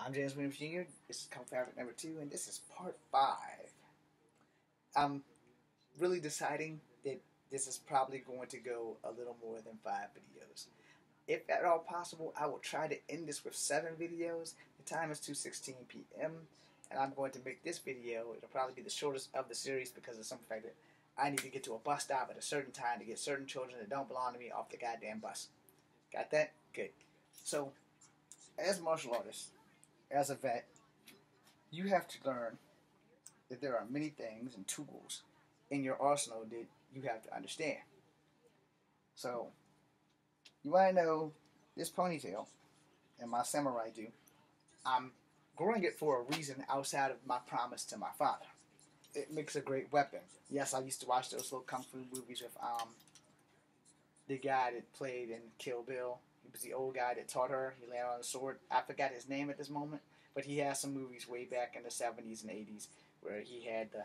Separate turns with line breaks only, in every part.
I'm James Williams Jr. This is Kung Fabric number 2, and this is part 5. I'm really deciding that this is probably going to go a little more than 5 videos. If at all possible, I will try to end this with 7 videos. The time is 2:16 p.m., and I'm going to make this video, it'll probably be the shortest of the series because of some fact that I need to get to a bus stop at a certain time to get certain children that don't belong to me off the goddamn bus. Got that? Good. So, as martial artists, as a vet, you have to learn that there are many things and tools in your arsenal that you have to understand. So, you want to know this ponytail and my samurai do. I'm growing it for a reason outside of my promise to my father. It makes a great weapon. Yes, I used to watch those little kung fu movies with the guy that played in Kill Bill. He was the old guy that taught her. He landed on a sword. I forgot his name at this moment, but he has some movies way back in the 70s and 80s where he had the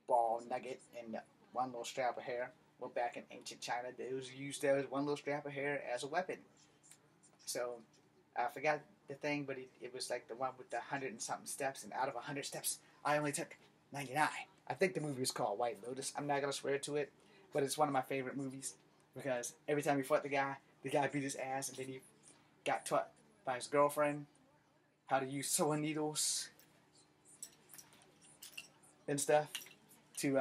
ball nugget and the one little strap of hair. Well, back in ancient China, they was used as one little strap of hair as a weapon. So I forgot the thing, but it was like the one with the 100 and something steps, and out of 100 steps, I only took 99. I think the movie was called White Lotus. I'm not going to swear to it, but it's one of my favorite movies because every time he fought the guy beat his ass, and then he got taught by his girlfriend how to use sewing needles and stuff to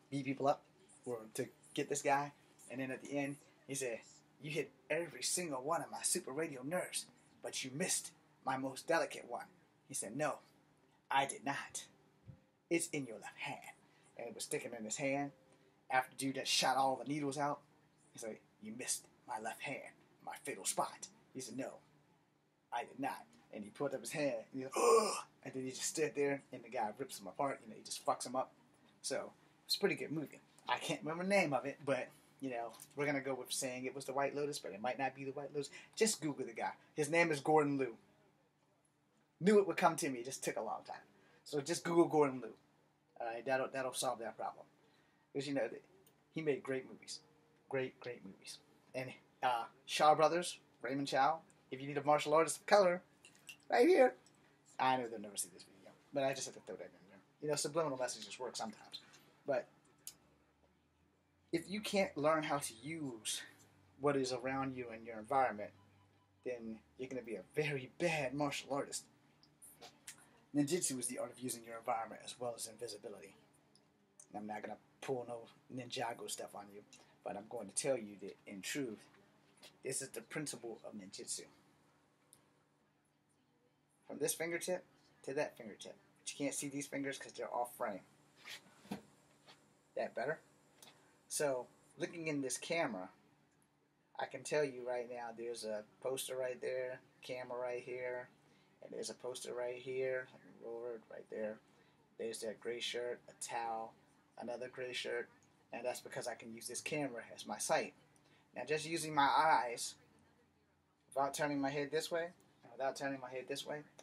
beat people up or to get this guy. And then at the end, he said, "You hit every single one of my super radio nerves, but you missed my most delicate one." He said, "No, I did not. It's in your left hand." And it was sticking in his hand. After the dude that shot all the needles out, he said, "You missed my left hand, my fatal spot." He said, "No, I did not." And he put up his hand, and he goes, "Oh!" And then he just stood there, and the guy rips him apart. He just fucks him up. So, it's a pretty good movie. I can't remember the name of it, but, we're going to go with saying it was the White Lotus, but it might not be the White Lotus. Just Google the guy. His name is Gordon Liu. Knew it would come to me. It just took a long time. So, just Google Gordon Liu. That'll solve that problem. Because, he made great movies. Great movies. And Shaw Brothers, Raymond Chow, if you need a martial artist of color, right here. I know they'll never see this video, but I just have to throw that in there. Subliminal messages work sometimes. But if you can't learn how to use what is around you in your environment, then you're going to be a very bad martial artist. Ninjutsu is the art of using your environment as well as invisibility. And I'm not going to pull no Ninjago stuff on you, but I'm going to tell you that, in truth, this is the principle of ninjutsu. From this fingertip to that fingertip. But you can't see these fingers because they're off frame. That better? So, looking in this camera, I can tell you right now there's a poster right there, camera right here, and there's a poster right here, right there. There's that gray shirt, a towel, another gray shirt, and that's because I can use this camera as my sight. Now, just using my eyes, without turning my head this way,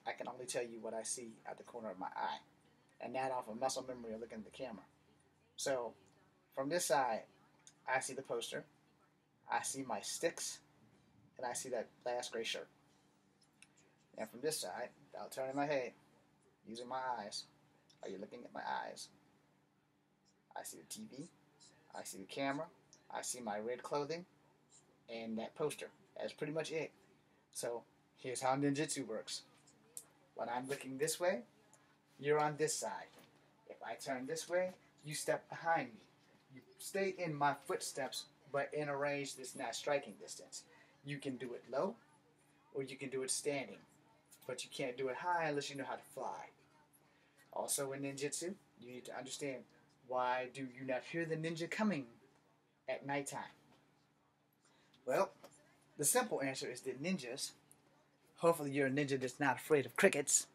I can only tell you what I see at the corner of my eye. And that off of muscle memory of looking at the camera. So, from this side, I see the poster, I see my sticks, and I see that last gray shirt. And from this side, without turning my head, using my eyes, are you looking at my eyes? I see the TV, I see the camera, I see my red clothing, and that poster. That's pretty much it. So, here's how ninjutsu works. When I'm looking this way, you're on this side. If I turn this way, you step behind me. You stay in my footsteps, but in a range that's not striking distance. You can do it low, or you can do it standing. But you can't do it high unless you know how to fly. Also in ninjutsu, you need to understand, why do you not hear the ninja coming at nighttime? Well, the simple answer is that ninjas, hopefully you're a ninja that's not afraid of crickets,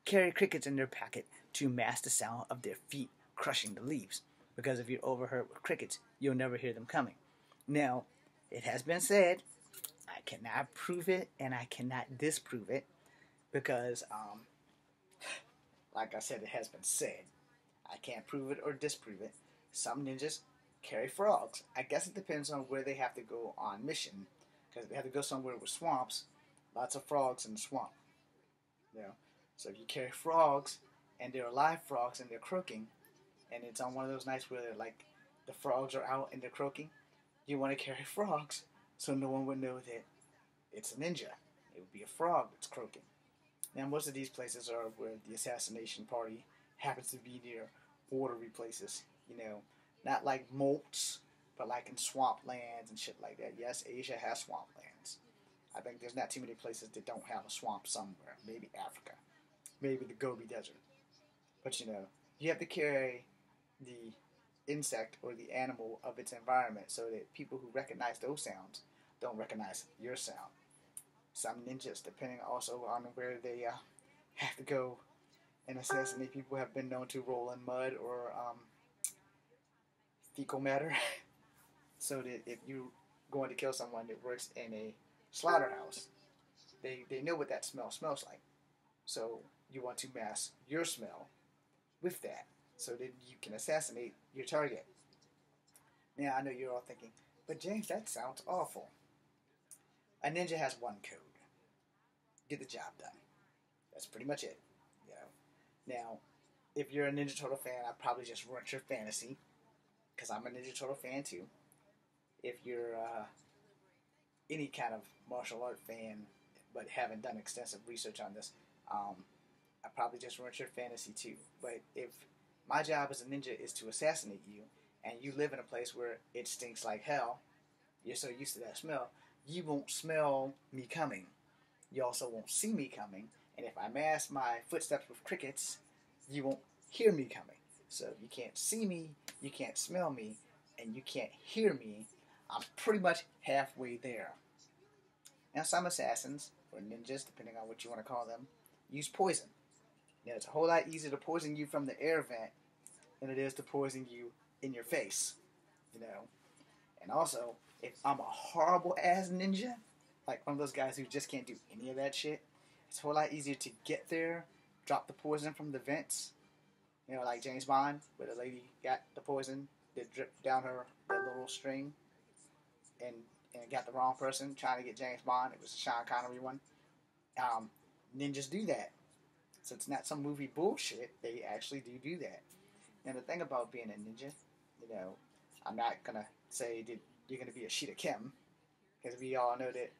carry crickets in their pocket to mask the sound of their feet crushing the leaves. Because if you're overheard with crickets, you'll never hear them coming. Now, it has been said, I cannot prove it and I cannot disprove it, because, like I said, it has been said. I can't prove it or disprove it. Some ninjas carry frogs. I guess it depends on where they have to go on mission. Because if they have to go somewhere with swamps, Lots of frogs in the swamp. You know, so if you carry frogs and they're live frogs and they're croaking, and it's on one of those nights where like the frogs are out and they're croaking, you want to carry frogs so no one would know that it's a ninja. It would be a frog that's croaking. Now, most of these places are where the assassination party happens to be near watery places. Not like molts, but like in swamplands and shit like that. Yes, Asia has swamplands. I think there's not too many places that don't have a swamp somewhere. Maybe Africa. Maybe the Gobi Desert. But you have to carry the insect or the animal of its environment so that people who recognize those sounds don't recognize your sound. Some ninjas, depending also on where they have to go and assassinate people, have been known to roll in mud or fecal matter so that if you're going to kill someone that works in a slaughterhouse, they know what that smell smells like. So you want to mask your smell with that so that you can assassinate your target. Now, I know you're all thinking, but James, that sounds awful. A ninja has one code. Get the job done. That's pretty much it. Now, if you're a Ninja Turtle fan, I probably just ruined your fantasy, because I'm a Ninja Turtle fan too. If you're any kind of martial art fan, but haven't done extensive research on this, I probably just ruined your fantasy too. But if my job as a ninja is to assassinate you, and you live in a place where it stinks like hell, you're so used to that smell, you won't smell me coming. You also won't see me coming, and if I mask my footsteps with crickets, you won't hear me coming. So if you can't see me, you can't smell me, and you can't hear me, I'm pretty much halfway there. Now, some assassins, or ninjas, depending on what you want to call them, use poison. Now, it's a whole lot easier to poison you from the air vent than it is to poison you in your face. And also, if I'm a horrible ass ninja, like one of those guys who just can't do any of that shit, it's a whole lot easier to get there, drop the poison from the vents, like James Bond, where the lady got the poison that dripped down her that little string, and got the wrong person trying to get James Bond. It was a Sean Connery one. Ninjas do that, so it's not some movie bullshit. They actually do that. And the thing about being a ninja, I'm not gonna say that you're gonna be a Ashita Kim, because we all know that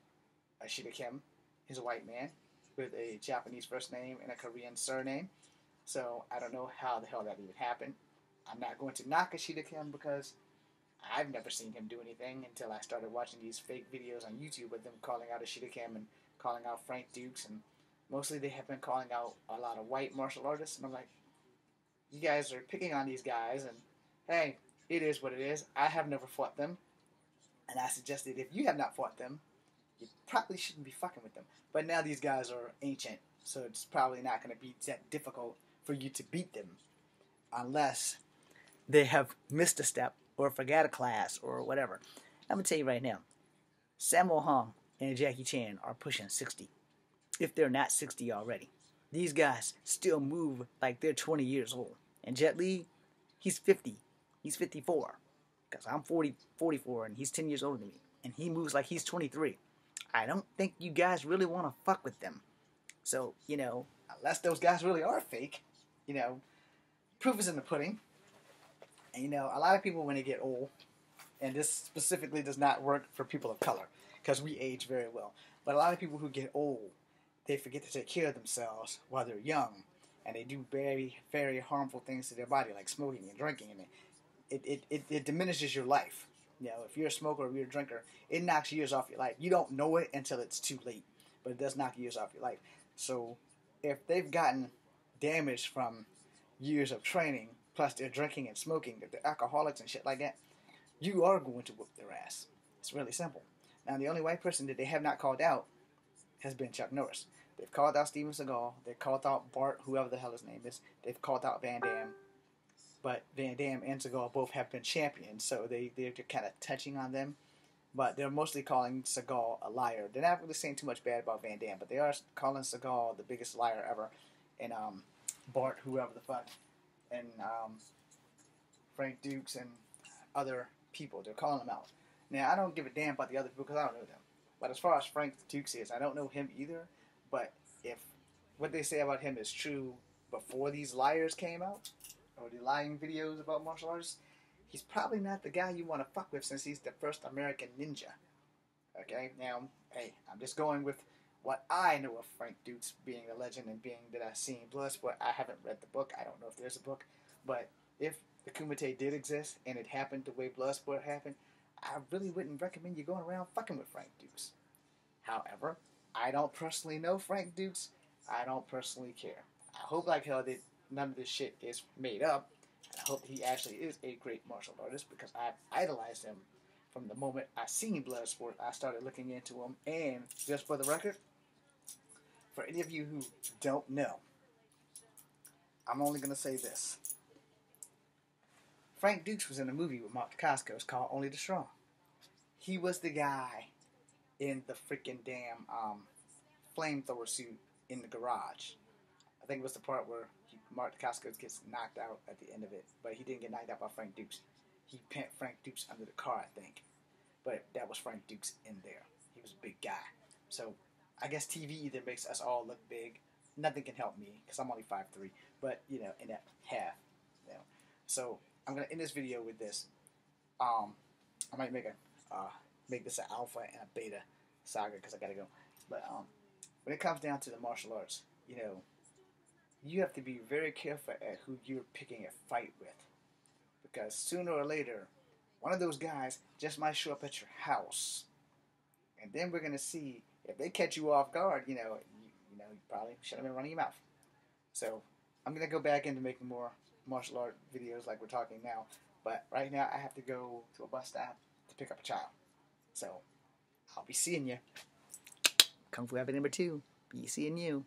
Ashita Kim is a white man with a Japanese first name and a Korean surname. So I don't know how the hell that even happened. I'm not going to knock Ashita Kim because I've never seen him do anything until I started watching these fake videos on YouTube with them calling out Ashita Kim and calling out Frank Dukes, and mostly they have been calling out a lot of white martial artists, and I'm like, you guys are picking on these guys, and hey, it is what it is. I have never fought them, and I suggested if you have not fought them, you probably shouldn't be fucking with them. But now these guys are ancient, so it's probably not going to be that difficult for you to beat them unless they have missed a step or forgot a class or whatever. I'm going to tell you right now, Sammo Hung and Jackie Chan are pushing 60, if they're not 60 already. These guys still move like they're 20 years old. And Jet Li, he's 50. He's 54. Because I'm 44, and he's 10 years older than me. And he moves like he's 23. I don't think you guys really want to fuck with them. So, unless those guys really are fake, proof is in the pudding. And, a lot of people when they get old, and this specifically does not work for people of color, because we age very well. But a lot of people who get old, they forget to take care of themselves while they're young, and they do very, very harmful things to their body, like smoking and drinking, and it diminishes your life. If you're a smoker or you're a drinker, it knocks years off your life. You don't know it until it's too late, but it does knock years off your life. So if they've gotten damage from years of training, plus they're drinking and smoking, if they're alcoholics and shit like that, you are going to whoop their ass. It's really simple. Now, the only white person that they have not called out has been Chuck Norris. They've called out Steven Seagal. They've called out Bart, whoever the hell his name is. They've called out Van Damme. But Van Damme and Seagal both have been champions, so they're kind of touching on them. But they're mostly calling Seagal a liar. They're not really saying too much bad about Van Damme, but they are calling Seagal the biggest liar ever. And Bart, whoever the fuck. And Frank Dukes and other people. They're calling them out. Now, I don't give a damn about the other people because I don't know them. But as far as Frank Dukes is, I don't know him either. But if what they say about him is true before these liars came out, or the lying videos about martial arts, he's probably not the guy you want to fuck with since he's the first American ninja. Okay, now, hey, I'm just going with what I know of Frank Dukes being a legend and being that I've seen Bloodsport. I haven't read the book. I don't know if there's a book. But if the Kumite did exist and it happened the way Bloodsport happened, I really wouldn't recommend you going around fucking with Frank Dukes. However, I don't personally know Frank Dukes. I don't personally care. I hope like hell that none of this shit is made up. I hope he actually is a great martial artist because I've idolized him from the moment I seen Bloodsport. I started looking into him, and just for the record, for any of you who don't know, I'm only going to say this. Frank Dukes was in a movie with Mark Dacascos. It's called Only the Strong. He was the guy in the freaking damn flamethrower suit in the garage. I think it was the part where Mark Dacascos gets knocked out at the end of it, but he didn't get knocked out by Frank Dukes. He pent Frank Dukes under the car, I think. But that was Frank Dukes in there. He was a big guy. So I guess TV either makes us all look big. Nothing can help me because I'm only 5'3", but in that half. So I'm gonna end this video with this. I might make this an alpha and a beta saga because I gotta go. But when it comes down to the martial arts, you have to be very careful at who you're picking a fight with, because sooner or later, one of those guys just might show up at your house, and then we're gonna see if they catch you off guard. You probably should have been running your mouth. So I'm gonna go back into making more martial art videos like we're talking now. But right now I have to go to a bus stop to pick up a child. So I'll be seeing you. Kung Fu Habit number 2. Be seeing you.